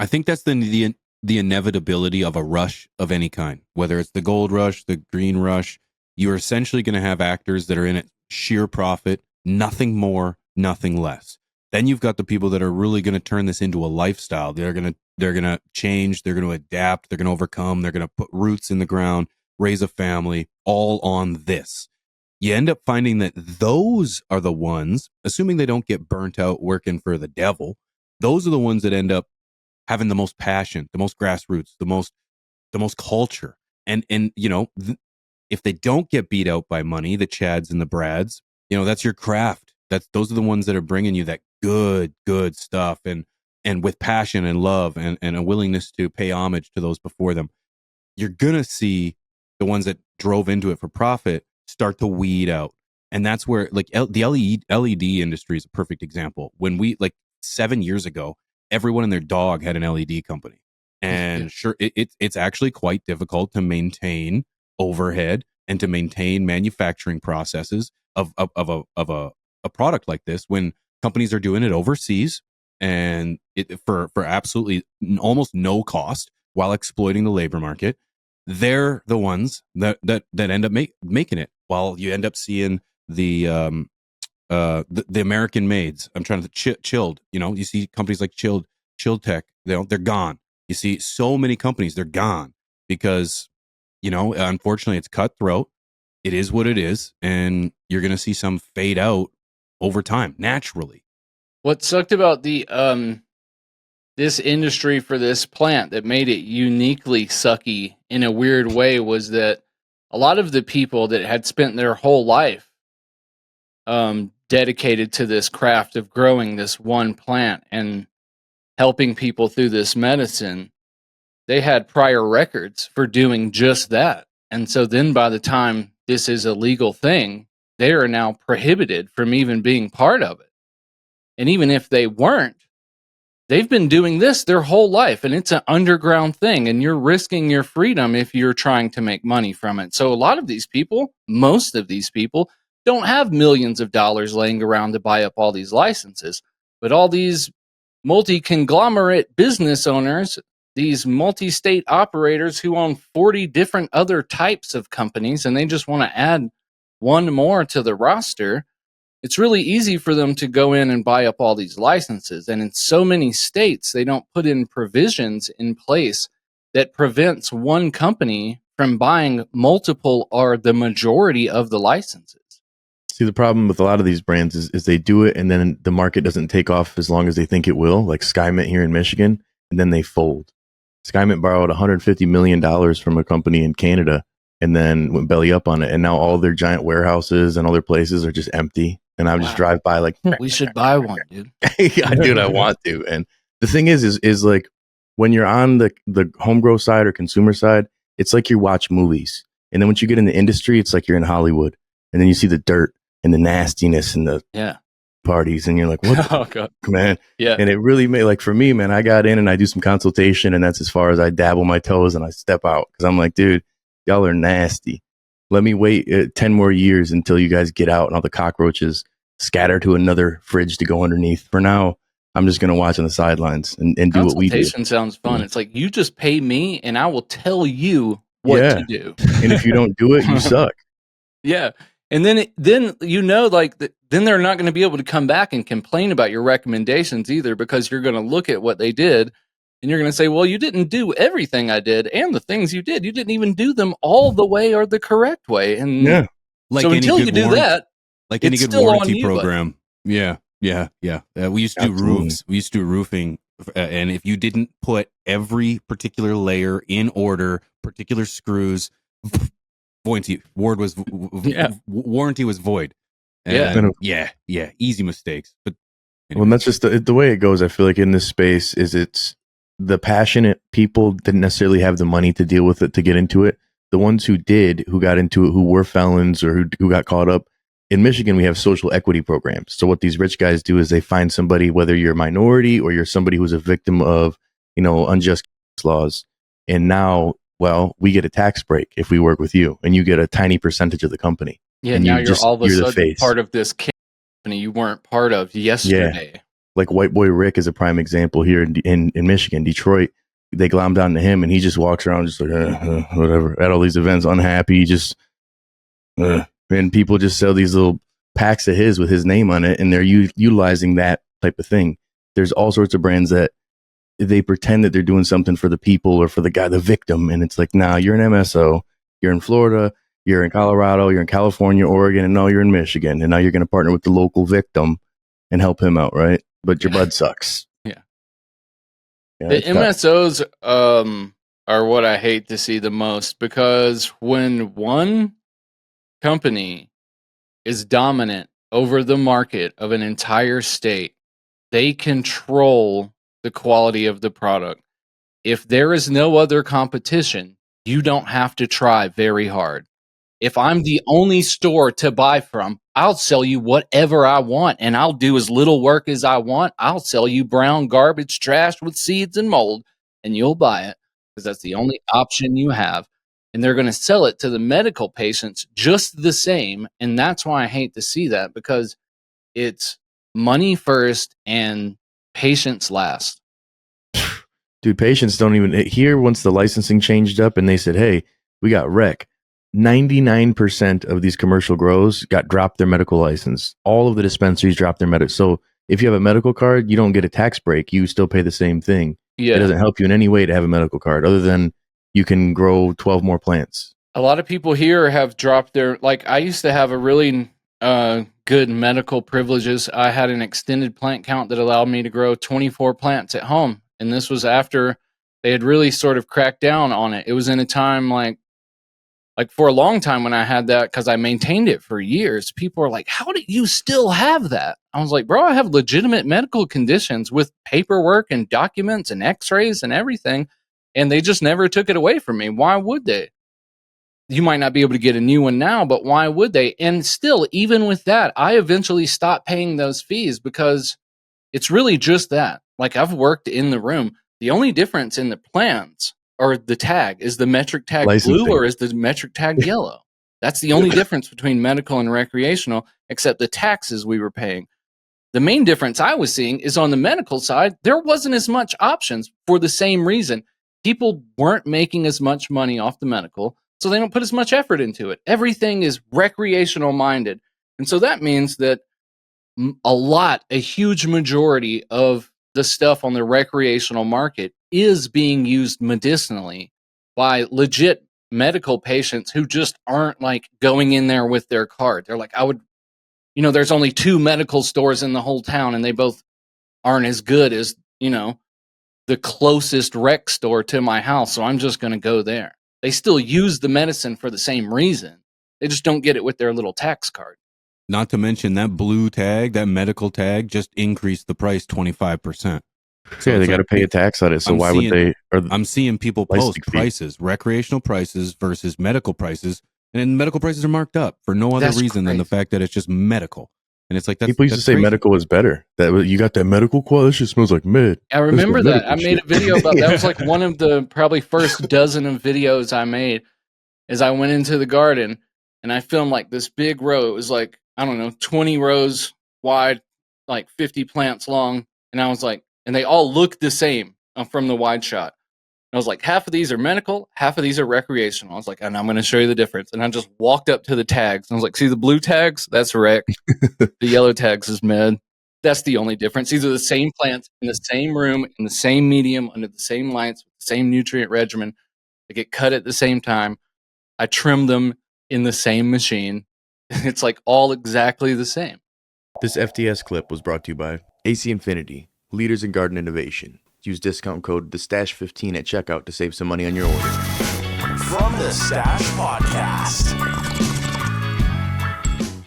I think that's the inevitability of a rush of any kind, whether it's the gold rush, the green rush. You're essentially going to have actors that are in it sheer profit, nothing more, nothing less. Then you've got the people that are really going to turn this into a lifestyle. They're going to change, they're going to adapt, they're going to overcome, they're going to put roots in the ground, raise a family, all on this. You end up finding that those are the ones, assuming they don't get burnt out working for the devil, those are the ones that end up having the most passion, the most grassroots, the most culture. And if they don't get beat out by money, the Chads and the Brads, that's your craft. Those are the ones that are bringing you that good stuff, and with passion and love and a willingness to pay homage to those before them. You're gonna see the ones that drove into it for profit start to weed out. And that's where, like, the LED industry is a perfect example. When we, like, 7 years ago, everyone and their dog had an LED company. And sure, it's actually quite difficult to maintain overhead and to maintain manufacturing processes of a product like this when companies are doing it overseas and for absolutely almost no cost while exploiting the labor market. They're the ones that end up making it, while you end up seeing the American maids. I'm trying to Chilled. You see companies like Chilled Tech. They're gone. You see so many companies, they're gone because unfortunately it's cutthroat. It is what it is, and you're going to see some fade out over time naturally. What sucked about the this industry for this plant that made it uniquely sucky in a weird way was that a lot of the people that had spent their whole life dedicated to this craft of growing this one plant and helping people through this medicine, they had prior records for doing just that. And so then by the time this is a legal thing, they are now prohibited from even being part of it. And even if they weren't, they've been doing this their whole life, and it's an underground thing, and you're risking your freedom if you're trying to make money from it. So a lot of these people, most of these people, don't have millions of dollars laying around to buy up all these licenses. But all these multi-conglomerate business owners, these multi-state operators who own 40 different other types of companies, and they just want to add one more to the roster, it's really easy for them to go in and buy up all these licenses. And in so many states, they don't put in provisions in place that prevents one company from buying multiple or the majority of the licenses. See, the problem with a lot of these brands is they do it and then the market doesn't take off as long as they think it will, like SkyMint here in Michigan, and then they fold. SkyMint borrowed $150 million from a company in Canada and then went belly up on it. And now all their giant warehouses and all their places are just empty. And I would just drive by like, we should buy one, dude. Yeah, dude, I want to. And the thing is like when you're on the home grow side or consumer side, it's like you watch movies. And then once you get in the industry, it's like you're in Hollywood. And then you see the dirt and the nastiness and the parties. And you're like, what? Oh, God. Man. Yeah. And it really made, like, for me, man, I got in and I do some consultation, and that's as far as I dabble my toes and I step out. Cause I'm like, dude, y'all are nasty. Let me wait 10 more years until you guys get out and all the cockroaches scatter to another fridge to go underneath. For now, I'm just going to watch on the sidelines and do what we do. Consultation sounds fun. It's like, you just pay me and I will tell you what to do. And if you don't do it, you suck. Yeah. And then then they're not going to be able to come back and complain about your recommendations either, because you're going to look at what they did and you're going to say, well, you didn't do everything I did, and the things you didn't even do them all the way or the correct way. And so until you do that, like any good warranty program. Yeah. We used to do roofs. We used to do roofing. And if you didn't put every particular layer in order, particular screws, warranty was void. And easy mistakes. But anyways. Well, that's just the way it goes. I feel like in this space it's the passionate people didn't necessarily have the money to deal with it, to get into it. The ones who got into it, who were felons or who got caught up. In Michigan, we have social equity programs. So what these rich guys do is they find somebody, whether you're a minority or you're somebody who's a victim of, unjust laws. And now, well, we get a tax break if we work with you, and you get a tiny percentage of the company. Yeah, and now you're all of a sudden part of this company you weren't part of yesterday. like White Boy Rick is a prime example here in Michigan, Detroit. They glom down to him, and he just walks around just like whatever at all these events, unhappy, just and people just sell these little packs of his with his name on it, and they're utilizing that type of thing. There's all sorts of brands that they pretend that they're doing something for the people or for the guy, the victim, and it's like, nah, you're an MSO, you're in Florida, you're in Colorado, you're in California, Oregon, and now you're in Michigan, and now you're going to partner with the local victim and help him out, right? But your bud sucks. Yeah, the MSOs are what I hate to see the most, because when one company is dominant over the market of an entire state, they control the quality of the product. If there is no other competition, you don't have to try very hard. If I'm the only store to buy from, I'll sell you whatever I want, and I'll do as little work as I want. I'll sell you brown garbage trash with seeds and mold, and you'll buy it because that's the only option you have. And they're going to sell it to the medical patients just the same. And that's why I hate to see that, because it's money first and patients last. Dude, patients don't even here. Once the licensing changed up and they said, hey, we got rec, 99% of these commercial grows dropped their medical license. All of the dispensaries dropped their medical. So if you have a medical card, you don't get a tax break. You still pay the same thing. Yeah. It doesn't help you in any way to have a medical card other than you can grow 12 more plants. A lot of people here have dropped their, like, I used to have a really good medical privileges. I had an extended plant count that allowed me to grow 24 plants at home. And this was after they had really sort of cracked down on it. It was in a time like for a long time when I had that, because I maintained it for years, people were like, how do you still have that? I was like, bro, I have legitimate medical conditions with paperwork and documents and x-rays and everything. And they just never took it away from me. Why would they? You might not be able to get a new one now, but why would they? And still, even with that, I eventually stopped paying those fees, because it's really just that. Like, I've worked in the room. The only difference in the plans or the tag is the metric tag Licensing. blue or is the metric tag yellow. That's the only difference between medical and recreational, except the taxes we were paying. The main difference I was seeing is on the medical side, there wasn't as much options for the same reason. People weren't making as much money off the medical, so they don't put as much effort into it. Everything is recreational minded. And so that means that a huge majority of the stuff on the recreational market is being used medicinally by legit medical patients who just aren't like going in there with their card. They're like, there's only 2 medical stores in the whole town, and they both aren't as good as, the closest rec store to my house. So I'm just going to go there. They still use the medicine for the same reason. They just don't get it with their little tax card. Not to mention that blue tag, that medical tag, just increased the price 25%. So yeah, they got to pay a tax on it. So why would they? I'm seeing people post prices, recreational prices versus medical prices, and medical prices are marked up for no other reason than the fact that it's just medical. And it's like people used to say medical is better. That you got that medical quality. This just smells like med. I remember that. I made a video about that. Was like one of the probably first dozen of videos I made. Is I went into the garden and I filmed like this big row. It was like, I don't know, 20 rows wide, like 50 plants long. And I was like, and they all looked the same from the wide shot. And I was like, half of these are medical, half of these are recreational. I was like, and I'm going to show you the difference. And I just walked up to the tags. And I was like, see the blue tags? That's rec. The yellow tags is med. That's the only difference. These are the same plants in the same room, in the same medium, under the same lights, with the same nutrient regimen. They get cut at the same time. I trim them in the same machine. It's like all exactly the same. This FTS clip was brought to you by AC Infinity, leaders in garden innovation. Use discount code TheStash15 at checkout to save some money on your order. From the Stash Podcast.